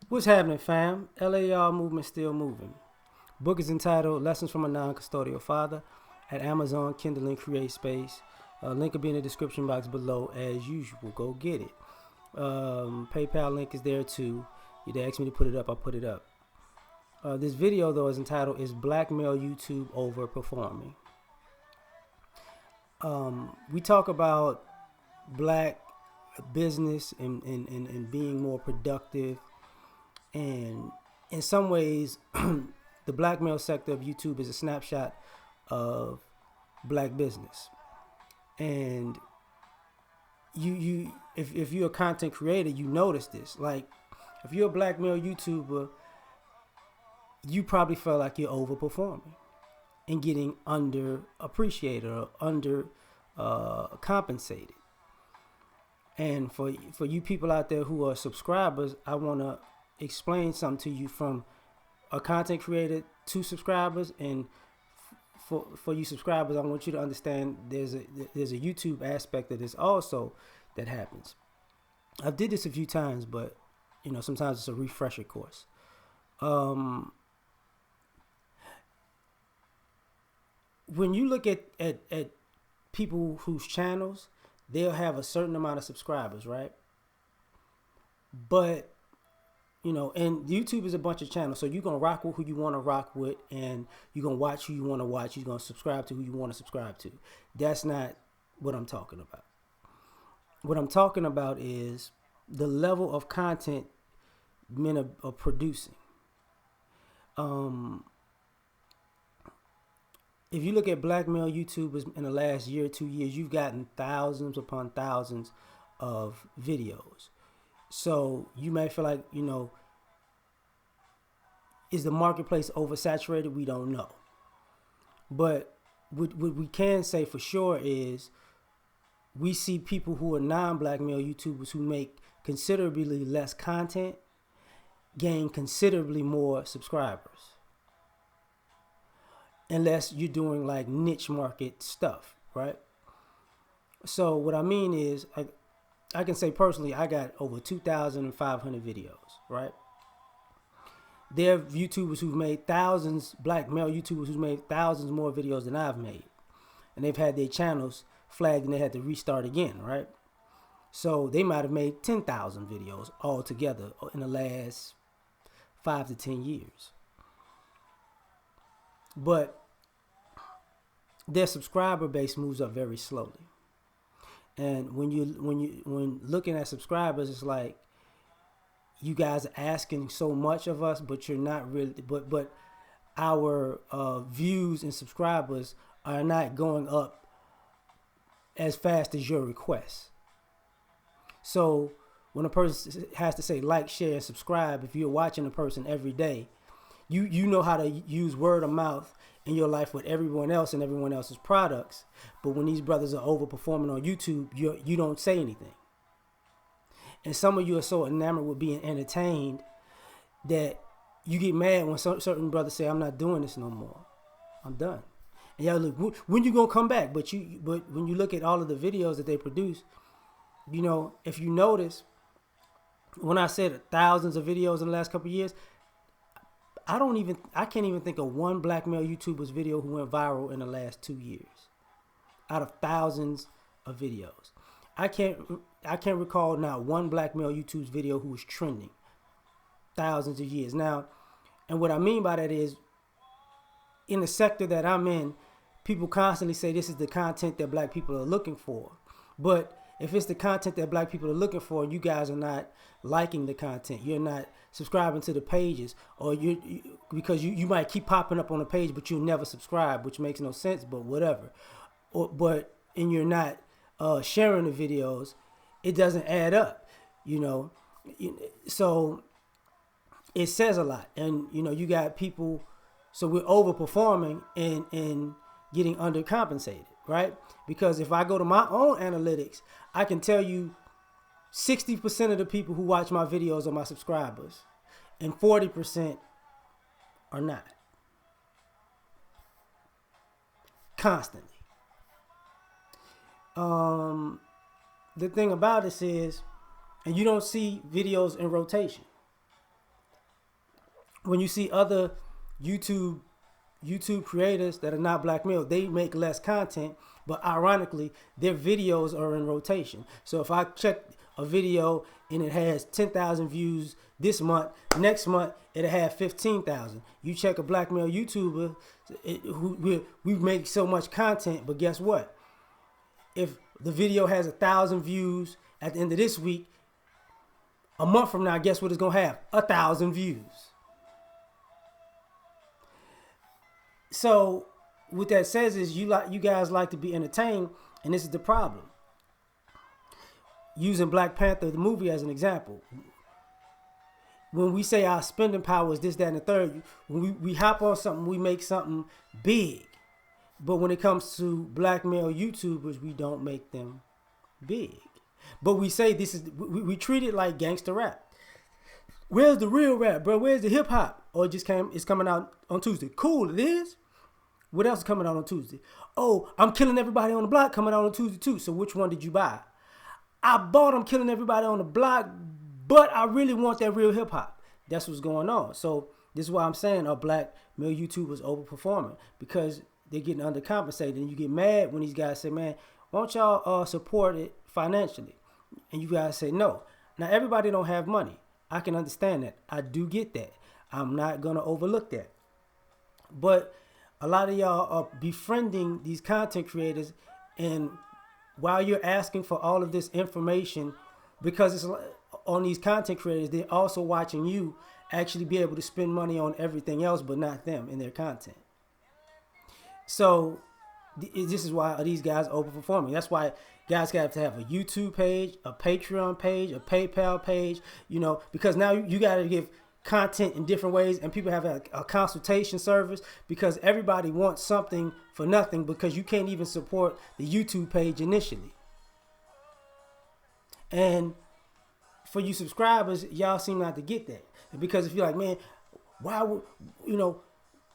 What's happening, fam? L.A.R. movement still moving. Book is entitled Lessons from a Non-Custodial Father at Amazon, Kindle, and Create Space. Link will be in the description box below as usual. Go get it. PayPal link is there too. They asked me to put it up. I put it up. This video though is entitled "Is Black Male YouTube Overperforming?" We talk about black business and being more productive, and in some ways the black male sector of YouTube is a snapshot of black business. And if you're a content creator, you notice this. Like, if you're a black male YouTuber, you probably feel like you're overperforming and getting underappreciated or under compensated. And for you people out there who are subscribers, I want to explain something to you from a content creator to subscribers. And for you subscribers, I want you to understand there's a YouTube aspect of this also that happens. I did this a few times, but sometimes it's a refresher course. When you look at people whose channels, they'll have a certain amount of subscribers, right? But and YouTube is a bunch of channels, so you're gonna rock with who you want to rock with, and you're gonna watch who you want to watch. You're gonna subscribe to who you want to subscribe to. That's not what I'm talking about. What I'm talking about is the level of content men are producing. If you look at black male YouTubers in the last year or 2 years, you've gotten thousands upon thousands of videos. So you may feel like, is the marketplace oversaturated? We don't know. But what we can say for sure is we see people who are non-black male YouTubers who make considerably less content gain considerably more subscribers. Unless you're doing like niche market stuff, right? So what I mean is, I can say personally, I got over 2,500 videos, right? There are YouTubers who've made thousands, black male YouTubers who've made thousands more videos than I've made. And they've had their channels flagged and they had to restart again, right? So they might have made 10,000 videos altogether in the last 5 to 10 years. But their subscriber base moves up very slowly. And when looking at subscribers, it's like you guys are asking so much of us, but you're not really. But our views and subscribers are not going up as fast as your requests. So when a person has to say like, share, and subscribe, if you're watching a person every day, you know how to use word of mouth in your life with everyone else and everyone else's products. But when these brothers are overperforming on YouTube, you don't say anything. And some of you are so enamored with being entertained that you get mad when certain brothers say, "I'm not doing this no more. I'm done." And y'all look, when you gonna come back? But when you look at all of the videos that they produce, if you notice, when I said thousands of videos in the last couple of years, I can't even think of one black male YouTuber's video who went viral in the last 2 years out of thousands of videos. I can't recall not one black male YouTube's video who was trending thousands of years. Now, and what I mean by that is, in the sector that I'm in, people constantly say this is the content that black people are looking for. But if it's the content that black people are looking for, you guys are not liking the content, you're not subscribing to the pages, or because you might keep popping up on the page, but you'll never subscribe, which makes no sense, but whatever. And you're not sharing the videos, it doesn't add up, So it says a lot. And, you got people, so we're overperforming and getting undercompensated, right? Because if I go to my own analytics, I can tell you 60% of the people who watch my videos are my subscribers, and 40% are not. Constantly. The thing about this is, and you don't see videos in rotation. when you see other YouTube creators that are not black males, they make less content, but ironically, their videos are in rotation. So if I check a video and it has 10,000 views this month, next month it'll have 15,000. You check a black male YouTuber, we make so much content, but guess what? If the video has 1,000 views at the end of this week, a month from now, guess what it's gonna have? 1,000 views. So what that says is you guys like to be entertained, and this is the problem. Using Black Panther the movie as an example, when we say our spending power is this, that, and the third, when we hop on something, we make something big. But when it comes to black male YouTubers, we don't make them big. But we say this is we treat it like gangster rap. Where's the real rap, bro? Where's the hip hop? Or it's coming out on Tuesday. Cool, it is. What else is coming out on Tuesday? Oh, I'm Killing Everybody on the Block coming out on Tuesday too. So which one did you buy? I bought I'm Killing Everybody on the Block, but I really want that real hip hop. That's what's going on. So this is why I'm saying our black male YouTubers overperforming, because they're getting undercompensated. And you get mad when these guys say, man, why don't y'all support it financially? And you guys say no. Now everybody don't have money. I can understand that. I do get that. I'm not gonna overlook that. But a lot of y'all are befriending these content creators, and while you're asking for all of this information, because it's on these content creators, they're also watching you actually be able to spend money on everything else but not them in their content. So this is why these guys are overperforming. That's why guys got to have a YouTube page, a Patreon page, a PayPal page, because now you got to give content in different ways, and people have a consultation service, because everybody wants something for nothing, because you can't even support the YouTube page initially. And for you subscribers, y'all seem not to get that. Because if you're like, man, why would,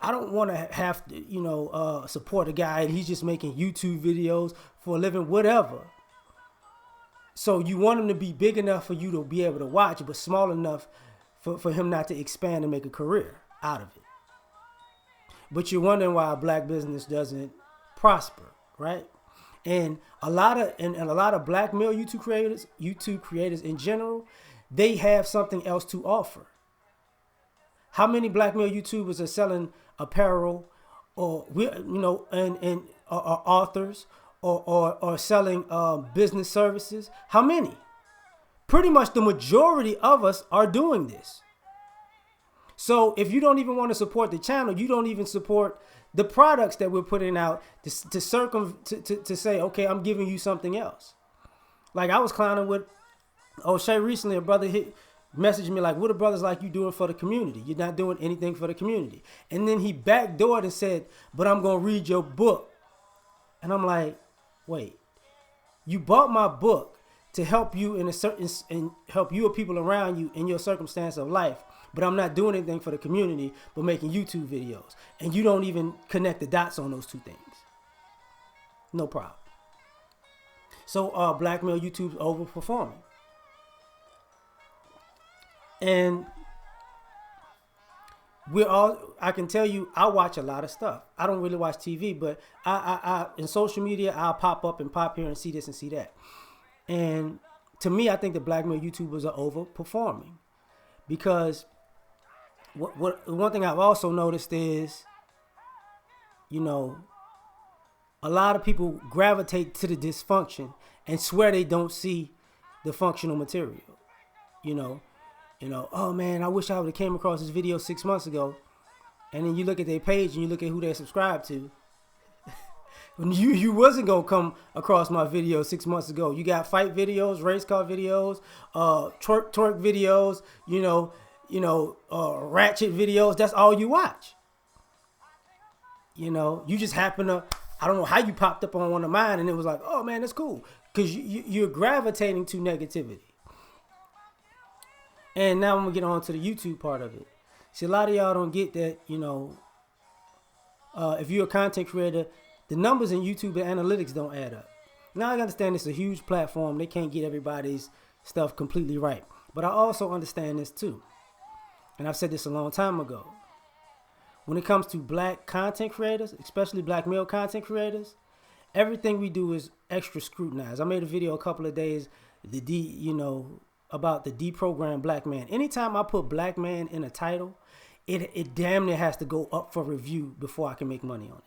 I don't want to have to, support a guy and he's just making YouTube videos for a living, whatever. So you want him to be big enough for you to be able to watch, but small enough for him not to expand and make a career out of it. But you're wondering why a black business doesn't prosper, right? And a lot of black male YouTube creators in general, they have something else to offer. How many black male YouTubers are selling apparel, or and are authors, or selling business services? How many? Pretty much the majority of us are doing this. So if you don't even want to support the channel, you don't even support the products that we're putting out to say, okay, I'm giving you something else. Like I was clowning with O'Shea recently. A brother messaged me like, what are brothers like you doing for the community? You're not doing anything for the community. And then he backdoored and said, but I'm going to read your book. And I'm like, wait, you bought my book to help you and help you or people around you in your circumstance of life, but I'm not doing anything for the community but making YouTube videos, and you don't even connect the dots on those two things. No problem. So black male YouTube's overperforming, and I can tell you, I watch a lot of stuff. I don't really watch TV, but I in social media, I'll pop up and pop here and see this and see that. And to me, I think the black male YouTubers are overperforming, because one thing I've also noticed is, a lot of people gravitate to the dysfunction and swear they don't see the functional material. Oh man, I wish I would have came across this video 6 months ago. And then you look at their page and you look at who they're subscribed to. You wasn't gonna come across my video 6 months ago. You got fight videos, race car videos, twerk videos, ratchet videos. That's all you watch. You just happen to, I don't know how you popped up on one of mine and it was like, oh man, that's cool, because you're gravitating to negativity. And now I'm gonna get on to the YouTube part of it. See, a lot of y'all don't get that. If you're a content creator, the numbers in YouTube and analytics don't add up. Now I understand it's a huge platform. They can't get everybody's stuff completely right. But I also understand this too. and I've said this a long time ago, when it comes to black content creators, especially black male content creators, everything we do is extra scrutinized. I made a video a couple of days, about the deprogrammed black man. Anytime I put black man in a title, it damn near has to go up for review before I can make money on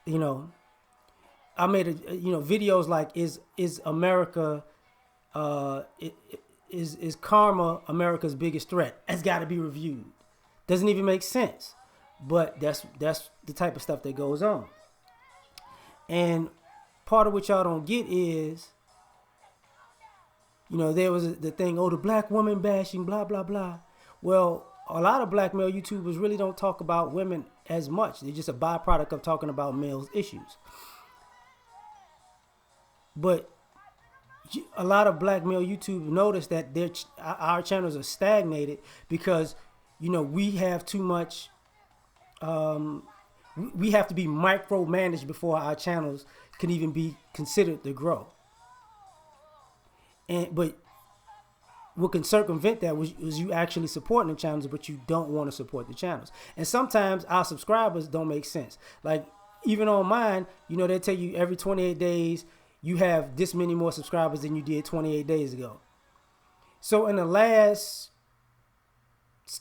it. I made videos like is America is karma America's biggest threat? It's got to be reviewed. Doesn't even make sense, but that's the type of stuff that goes on. And part of what y'all don't get is, there was the thing, the black woman bashing, blah blah blah. Well, a lot of black male YouTubers really don't talk about women as much. They're just a byproduct of talking about males' issues. But a lot of black male YouTubers notice that our channels are stagnated because, we have too much. We have to be micromanaged before our channels can even be considered to grow. But what can circumvent that was you actually supporting the channels, but you don't want to support the channels. And sometimes our subscribers don't make sense. Like even on mine, they tell you every 28 days you have this many more subscribers than you did 28 days ago. So in the last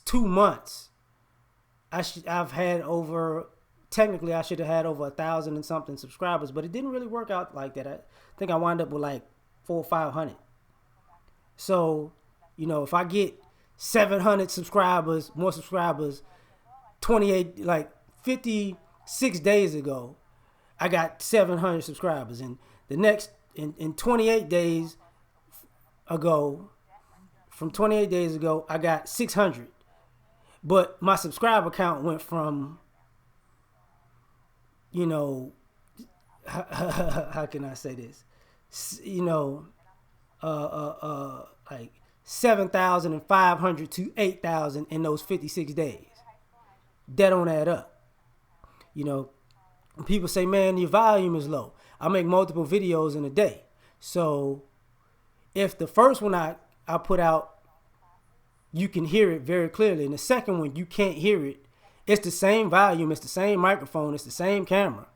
2 months, I've had technically I should have had over 1,000 and something subscribers, but it didn't really work out like that. I think I wound up with like 400 or 500. So, if I get 700 more subscribers, 56 days ago, I got 700 subscribers. And the next, in 28 days ago, from 28 days ago, I got 600. But my subscriber count went from, how can I say this? Like 7,500 to 8,000 in those 56 days. That don't add up. People say, man, your volume is low. I make multiple videos in a day. So if the first one I put out, you can hear it very clearly. And the second one, you can't hear it. It's the same volume. It's the same microphone. It's the same camera.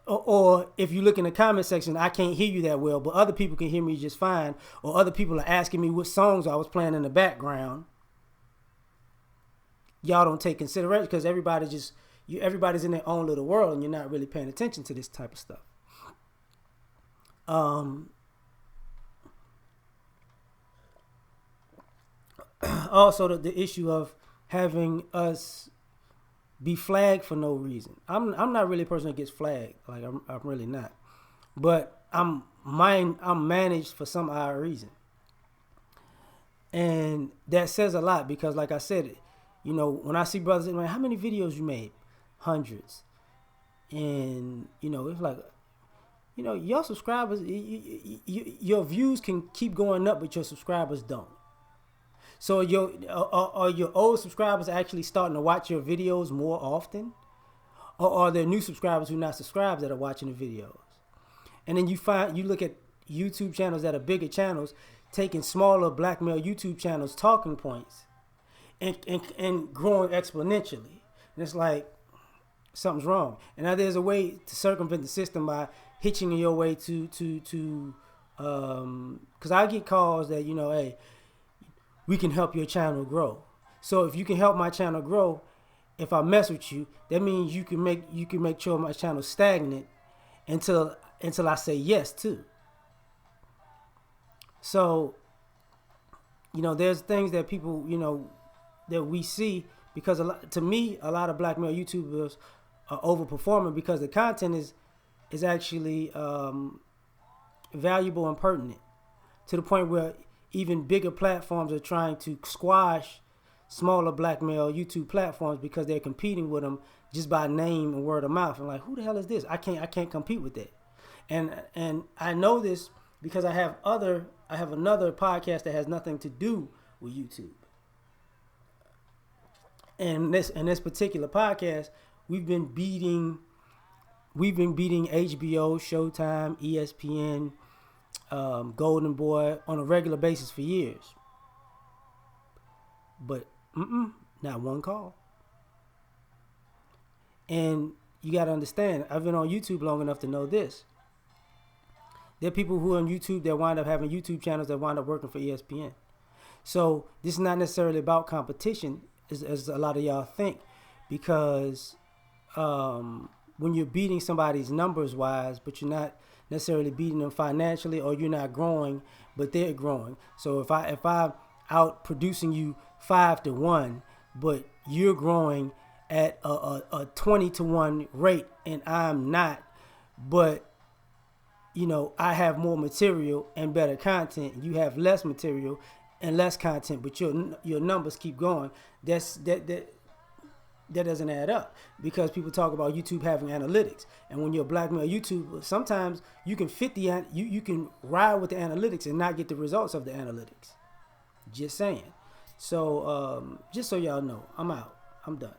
Or if you look in the comment section, I can't hear you that well, but other people can hear me just fine. Or other people are asking me what songs I was playing in the background. Y'all don't take consideration because everybody's in their own little world and you're not really paying attention to this type of stuff. Also, the issue of having us be flagged for no reason. I'm not really a person that gets flagged. Like I'm really not. But I'm managed for some odd reason. And that says a lot because, like I said, when I see brothers, like, how many videos you made? Hundreds. And it's like, your subscribers, your views can keep going up, but your subscribers don't. So are your old subscribers actually starting to watch your videos more often? Or are there new subscribers who are not subscribed that are watching the videos? And then you look at YouTube channels that are bigger channels, taking smaller black male YouTube channels talking points and growing exponentially. And it's like, something's wrong. And now there's a way to circumvent the system by hitching your way to because I get calls that, hey, we can help your channel grow. So if you can help my channel grow, if I mess with you, that means you can make sure my channel's stagnant until I say yes too. So, there's things that people, that we see because to me, a lot of black male YouTubers are overperforming because the content is actually valuable and pertinent to the point where even bigger platforms are trying to squash smaller black male YouTube platforms because they're competing with them just by name and word of mouth. And like, who the hell is this? I can't compete with that. And I know this because I have another podcast that has nothing to do with YouTube. And this particular podcast, we've been beating HBO, Showtime, ESPN, Golden Boy on a regular basis for years. But not one call. And you got to understand, I've been on YouTube long enough to know this. There are people who are on YouTube that wind up having YouTube channels that wind up working for ESPN. So this is not necessarily about competition, as a lot of y'all think, because when you're beating somebody's numbers wise, but you're not necessarily beating them financially, or you're not growing, but they're growing. So if I'm out producing you 5-1, but you're growing at a 20-1 rate and I'm not, but I have more material and better content, you have less material and less content, but your numbers keep going. That doesn't add up, because people talk about YouTube having analytics, and when you're a black male YouTuber, sometimes you can you can ride with the analytics and not get the results of the analytics. Just saying. So just so y'all know, I'm out. I'm done.